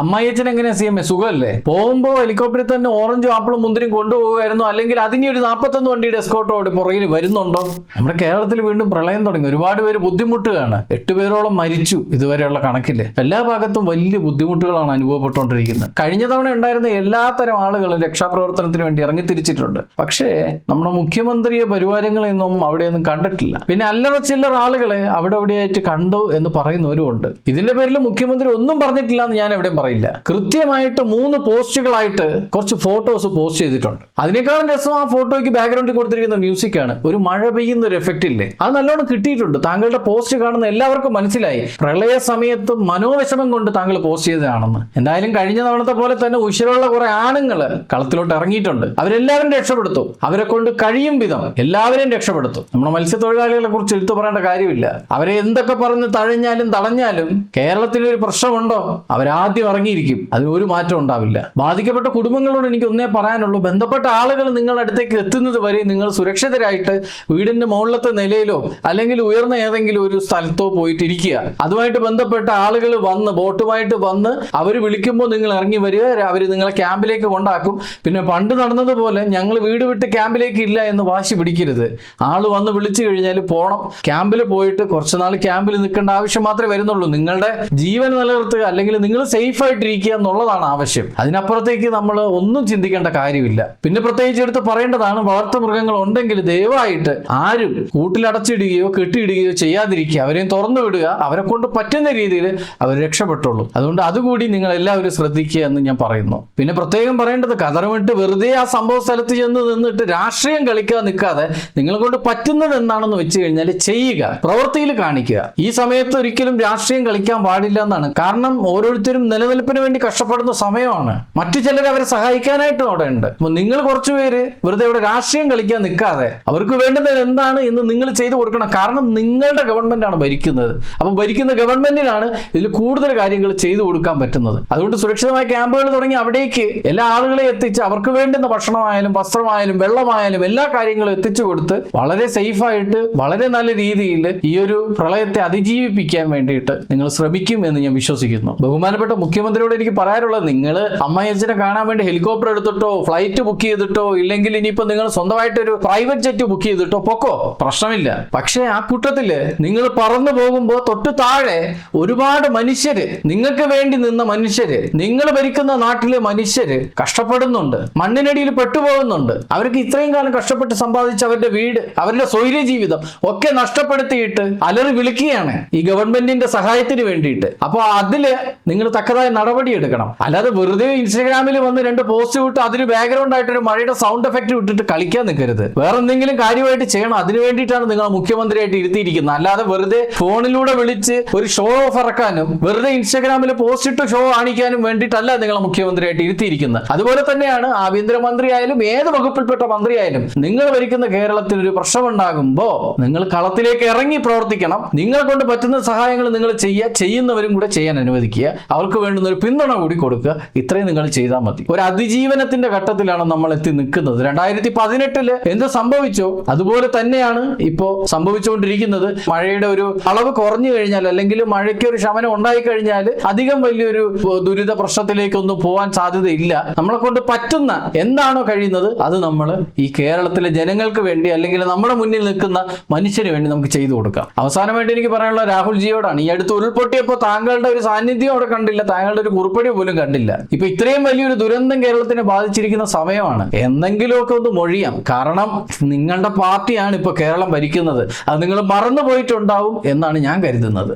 അമ്മായിയച്ഛൻ എങ്ങനെയാ CMA സുഖമല്ലേ? പോകുമ്പോൾ ഹെലികോപ്റ്ററിൽ തന്നെ ഓറഞ്ചും ആപ്പിളും മുന്തിരിയും കൊണ്ടുപോകുമായിരുന്നു, അല്ലെങ്കിൽ അതിന് ഒരു 41 വണ്ടിയുടെ എസ്കോർട്ടോട് പുറകിൽ വരുന്നുണ്ടോ? നമ്മുടെ കേരളത്തിൽ വീണ്ടും പ്രളയം തുടങ്ങി. ഒരുപാട് പേര് ബുദ്ധിമുട്ടുകയാണ്. 8 പേരോളം മരിച്ചു ഇതുവരെയുള്ള കണക്കില്. എല്ലാ ഭാഗത്തും വലിയ ബുദ്ധിമുട്ടുകളാണ് അനുഭവപ്പെട്ടുകൊണ്ടിരിക്കുന്നത്. കഴിഞ്ഞ തവണ ഉണ്ടായിരുന്ന എല്ലാത്തരം ആളുകളും രക്ഷാപ്രവർത്തനത്തിന് വേണ്ടി ഇറങ്ങിത്തിരിച്ചിട്ടുണ്ട്. പക്ഷേ നമ്മുടെ മുഖ്യമന്ത്രിയെ പരിവാരങ്ങളെയൊന്നും അവിടെയൊന്നും കണ്ടിട്ടില്ല. പിന്നെ അല്ലറ ചില്ലറ ആളുകളെ അവിടെ എവിടെയായിട്ട് കണ്ടു എന്ന് പറയുന്നവരും ഉണ്ട്. ഇതിന്റെ പേരിൽ മുഖ്യമന്ത്രി ഒന്നും പറഞ്ഞിട്ടില്ല എന്ന് ഞാൻ എവിടെയും പറയില്ല. കൃത്യമായിട്ട് 3 പോസ്റ്റുകളായിട്ട് കുറച്ച് ഫോട്ടോസ് പോസ്റ്റ് ചെയ്തിട്ടുണ്ട്. അതിനേക്കാളും രസം ആ ഫോട്ടോയ്ക്ക് ബാക്ക്ഗ്രൗണ്ടിൽ കൊടുത്തിരിക്കുന്ന മ്യൂസിക്കാണ്. ഒരു മഴ പെയ്യുന്ന ഒരു എഫക്റ്റ് ഇല്ലേ, അത് നല്ലോണം കിട്ടിയിട്ടുണ്ട്. താങ്കളുടെ പോസ്റ്റ് കാണുന്ന എല്ലാവർക്കും മനസ്സിലായി പ്രളയ സമയത്ത് മനോവിഷമം കൊണ്ട് താങ്കൾ പോസ്റ്റ് ചെയ്തതാണെന്ന്. എന്തായാലും കഴിഞ്ഞ തവണത്തെ പോലെ തന്നെ ഉശിരുള്ള കുറെ ആണുങ്ങൾ കളത്തിലോട്ട് ഇറങ്ങിയിട്ടുണ്ട്. അവരെല്ലാവരും രക്ഷപ്പെടുത്തും. അവരെ കൊണ്ട് കഴിയും വിധം എല്ലാവരെയും രക്ഷപ്പെടുത്തും. നമ്മുടെ മത്സ്യത്തൊഴിലാളികളെ കുറിച്ച് എടുത്തു പറയേണ്ട കാര്യമില്ല. അവരെ എന്തൊക്കെ പറഞ്ഞ് തഴഞ്ഞാലും തടഞ്ഞാലും കേരളത്തിലൊരു പ്രശ്നമുണ്ടോ, അവരാദ്യം ഇറങ്ങിയിരിക്കും. അതിന് ഒരു മാറ്റം ഉണ്ടാവില്ല. ബാധിക്കപ്പെട്ട കുടുംബങ്ങളോട് എനിക്ക് ഒന്നേ പറയാനുള്ളൂ, ബന്ധപ്പെട്ട ആളുകൾ നിങ്ങളുടെ അടുത്തേക്ക് എത്തുന്നത് വരെ നിങ്ങൾ സുരക്ഷിതരായിട്ട് വീടിന്റെ മുകളിലത്തെ നിലയിലോ അല്ലെങ്കിൽ ഉയർന്ന ഏതെങ്കിലും ഒരു സ്ഥലത്തോ പോയിട്ട് ഇരിക്കുക. അതുമായിട്ട് ബന്ധപ്പെട്ട ആളുകൾ വന്ന് ബോട്ടുമായിട്ട് വന്ന് അവർ വിളിക്കുമ്പോൾ നിങ്ങൾ ഇറങ്ങി വരിക. അവർ നിങ്ങളെ ക്യാമ്പിലേക്ക് കൊണ്ടാക്കും. പിന്നെ പണ്ട് നടന്നതുപോലെ ഞങ്ങൾ വീട് വിട്ട് ക്യാമ്പിലേക്ക് ഇല്ല എന്ന് വാശി പിടിക്കരുത്. ആള് വന്ന് വിളിച്ചു കഴിഞ്ഞാൽ പോണം. ക്യാമ്പിൽ പോയിട്ട് കുറച്ച് നാൾ ക്യാമ്പിൽ നിൽക്കേണ്ട ആവശ്യം മാത്രമേ വരുന്നുള്ളൂ. നിങ്ങളുടെ ജീവൻ നിലനിർത്തുക അല്ലെങ്കിൽ നിങ്ങൾ സേഫ് ആയിട്ടിരിക്കുക എന്നുള്ളതാണ് ആവശ്യം. അതിനപ്പുറത്തേക്ക് നമ്മൾ ഒന്നും ചിന്തിക്കേണ്ട കാര്യമില്ല. പിന്നെ പ്രത്യേകിച്ച് എടുത്ത് പറയേണ്ടതാണ്, വളർത്തു മൃഗങ്ങൾ ഉണ്ടെങ്കിൽ ദയവായിട്ട് ആരും കൂട്ടിലടച്ചിടുകയോ കെട്ടിയിടുകയോ ചെയ്യാതിരിക്കുക. അവരെയും തുറന്നു വിടുക. അവരെ കൊണ്ട് പറ്റുന്ന രീതിയിൽ അവർ രക്ഷപ്പെട്ടുള്ളൂ. അതുകൊണ്ട് അതുകൂടി നിങ്ങൾ എല്ലാവരും ശ്രദ്ധിക്കുക എന്ന് ഞാൻ പറയുന്നു. പിന്നെ പ്രത്യേകം പറയേണ്ടത്, കതറുമിട്ട് വെറുതെ ആ സംഭവ സ്ഥലത്ത് ചെന്ന് നിന്നിട്ട് രാഷ്ട്രീയം കളിക്കാൻ നിൽക്കാതെ നിങ്ങളെ കൊണ്ട് പറ്റുന്നത് എന്താണെന്ന് വെച്ച് കഴിഞ്ഞാൽ ചെയ്യുക, പ്രവൃത്തിയിൽ കാണിക്കുക. ഈ സമയത്ത് ഒരിക്കലും രാഷ്ട്രീയം കളിക്കാൻ പാടില്ല എന്നാണ്. കാരണം ഓരോരുത്തരും നിലനിൽപ്പിന് വേണ്ടി കഷ്ടപ്പെടുന്ന സമയമാണ്. മറ്റു ചിലർ അവരെ സഹായിക്കാനായിട്ടും അവിടെ ഉണ്ട്. അപ്പൊ നിങ്ങൾ കുറച്ചുപേര് വെറുതെ ഇവിടെ രാഷ്ട്രീയം കളിക്കാൻ നിൽക്കാതെ അവർക്ക് വേണ്ടുന്നത് എന്താണ് എന്ന് നിങ്ങൾ ചെയ്തു കൊടുക്കണം. കാരണം നിങ്ങളുടെ ഗവൺമെന്റ് ആണ് ഭരിക്കുന്നത്. അപ്പൊ ഭരിക്കുന്ന ഗവൺമെന്റിനാണ് ഇതിൽ കൂടുതൽ കാര്യങ്ങൾ ചെയ്തു കൊടുക്കാൻ പറ്റുന്നത്. അതുകൊണ്ട് സുരക്ഷിതമായ ക്യാമ്പുകൾ തുടങ്ങി അവിടേക്ക് എല്ലാ ആളുകളെയും എത്തിച്ച് അവർക്ക് വേണ്ടുന്ന ഭക്ഷണമായാലും വസ്ത്രമായാലും വെള്ളമായാലും എല്ലാ കാര്യങ്ങളും എത്തിച്ചു കൊടുത്ത് വളരെ സേഫായിട്ട് വളരെ നല്ല രീതിയിൽ ഈ ഒരു പ്രളയത്തെ അതിജീവിപ്പിക്കാൻ വേണ്ടിയിട്ട് നിങ്ങൾ ശ്രമിക്കും എന്ന് ഞാൻ വിശ്വസിക്കുന്നു. ബഹുമാനപ്പെട്ട മുഖ്യമന്ത്രിയോട് എനിക്ക് പറയാനുള്ളത്, നിങ്ങൾ അമ്മായിയച്ഛനെ കാണാൻ വേണ്ടി ഹെലികോപ്റ്റർ എടുത്തിട്ടോ ഫ്ലൈറ്റ് ബുക്ക് ചെയ്തിട്ടോ ഇല്ലെങ്കിൽ ഇനിയിപ്പോ നിങ്ങൾ സ്വന്തമായിട്ടൊരു പ്രൈവറ്റ് ജെറ്റ് ബുക്ക് ചെയ്തിട്ടോ പൊക്കോ, പ്രശ്നമില്ല. പക്ഷേ ആ കൂട്ടത്തില് നിങ്ങൾ പറന്നു പോകുമ്പോൾ തൊട്ട് താഴെ ഒരുപാട് മനുഷ്യര്, നിങ്ങൾക്ക് വേണ്ടി നിന്ന മനുഷ്യര്, നിങ്ങൾ ഭരിക്കുന്ന നാട്ടിലെ മനുഷ്യര് കഷ്ടപ്പെടുന്നുണ്ട്, മണ്ണിനടിയിൽ പെട്ടുപോകുന്നുണ്ട്. അവർക്ക് ഇത്രയും കാലം കഷ്ടപ്പെട്ട് സമ്പാദിച്ച അവരുടെ വീട്, അവരുടെ സ്വൈര്യ ജീവിതം ഒക്കെ നഷ്ടപ്പെടുത്തിയിട്ട് അലറി വിളിക്കുകയാണ് ഈ ഗവൺമെന്റിന്റെ സഹായത്തിന് വേണ്ടിയിട്ട്. അപ്പോൾ അതില് നിങ്ങൾ തക്കതായ നടപടി എടുക്കണം. അല്ലാതെ വെറുതെ ഇൻസ്റ്റാഗ്രാമിൽ വന്ന് 2 പോസ്റ്റ് വിട്ട് അതിന് ബാക്ക്ഗ്രൗണ്ട് ആയിട്ട് ഒരു മഴയുടെ സൗണ്ട് എഫക്റ്റ് വിട്ടിട്ട് കളിക്കാൻ നിൽക്കരുത്. വേറെ എന്തെങ്കിലും കാര്യമായിട്ട് ചെയ്യണം. അതിനു വേണ്ടിയിട്ടാണ് നിങ്ങൾ മുഖ്യമന്ത്രിയായിട്ട് ഇരുത്തിയിരിക്കുന്നത്. അല്ലാതെ വെറുതെ ഫോണിലൂടെ വിളിച്ച് ഒരു ഷോ ഓഫ് ഇറക്കാനും വെറുതെ ഇൻസ്റ്റാഗ്രാമിൽ പോസ്റ്റ് ഇട്ട് ഷോ കാണിക്കാനും വേണ്ടിയിട്ടല്ല നിങ്ങൾ മുഖ്യമന്ത്രിയായിട്ട് ഇരുത്തിയിരിക്കുന്നത്. അതുപോലെ തന്നെയാണ് ആഭ്യന്തരമന്ത്രി ആയാലും ഏത് വകുപ്പിൽപ്പെട്ട മന്ത്രിയായാലും നിങ്ങൾ ഭരിക്കുന്ന കേരളത്തിൽ ഒരു പ്രശ്നമുണ്ടാകുമ്പോ നിങ്ങൾ കളത്തിലേക്ക് ഇറങ്ങി പ്രവർത്തിക്കണം. നിങ്ങളെ കൊണ്ട് പറ്റുന്ന സഹായങ്ങൾ നിങ്ങൾ ചെയ്യുന്നവരും കൂടെ ചെയ്യാൻ അനുവദിക്കുക. അവർക്ക് വേണ്ടുന്ന ഒരു പിന്തുണ കൂടി കൊടുക്കുക. ഇത്രയും നിങ്ങൾ ചെയ്താൽ മതി. ഒരു അതിജീവനത്തിന്റെ ഘട്ടത്തിലാണ് നമ്മൾ എത്തി നിൽക്കുന്നത്. 2018 എന്ത് സംഭവിച്ചോ അതുപോലെ തന്നെയാണ് ഇപ്പോ സംഭവിച്ചുകൊണ്ടിരിക്കുന്നത്. മഴയുടെ ഒരു അളവ് കുറഞ്ഞു കഴിഞ്ഞാൽ അല്ലെങ്കിൽ മഴയ്ക്ക് ഒരു ശമനം ഉണ്ടായി കഴിഞ്ഞാൽ അധികം വലിയൊരു ദുരിത പ്രശ്നത്തിലേക്കൊന്നും പോകാൻ സാധ്യതയില്ല. നമ്മളെ കൊണ്ട് പറ്റുന്ന എന്താണോ കഴിയുന്നത് അത് നമ്മൾ ഈ കേരളത്തിലെ ജനങ്ങൾക്ക് വേണ്ടി അല്ലെങ്കിൽ നമ്മുടെ മുന്നിൽ നിൽക്കുന്ന മനുഷ്യന് വേണ്ടി നമുക്ക് ചെയ്തു കൊടുക്കാം. അവസാനമായിട്ട് എനിക്ക് പറയാനുള്ള രാഹുൽ ജിയോടാണ്. ഈ അടുത്ത് ഉരുൾപൊട്ടിയപ്പോൾ താങ്കളുടെ ഒരു സാന്നിധ്യം അവിടെ കണ്ടില്ല, താങ്കളുടെ ഒരു കുറിപ്പടി പോലും കണ്ടില്ല. ഇപ്പൊ ഇത്രയും വലിയൊരു ദുരന്തം കേരളത്തിനെ ബാധിച്ചിരിക്കുന്ന സമയമാണ്. എന്തെങ്കിലുമൊക്കെ ഒന്ന് മൊഴിയാം. കാരണം നിങ്ങളുടെ പാർട്ടിയാണ് ഇപ്പൊ കേരളം ഭരിക്കുന്നത്. അത് നിങ്ങൾ മറന്നു പോയിട്ടുണ്ടാവും എന്നാണ് ഞാൻ കരുതുന്നത്.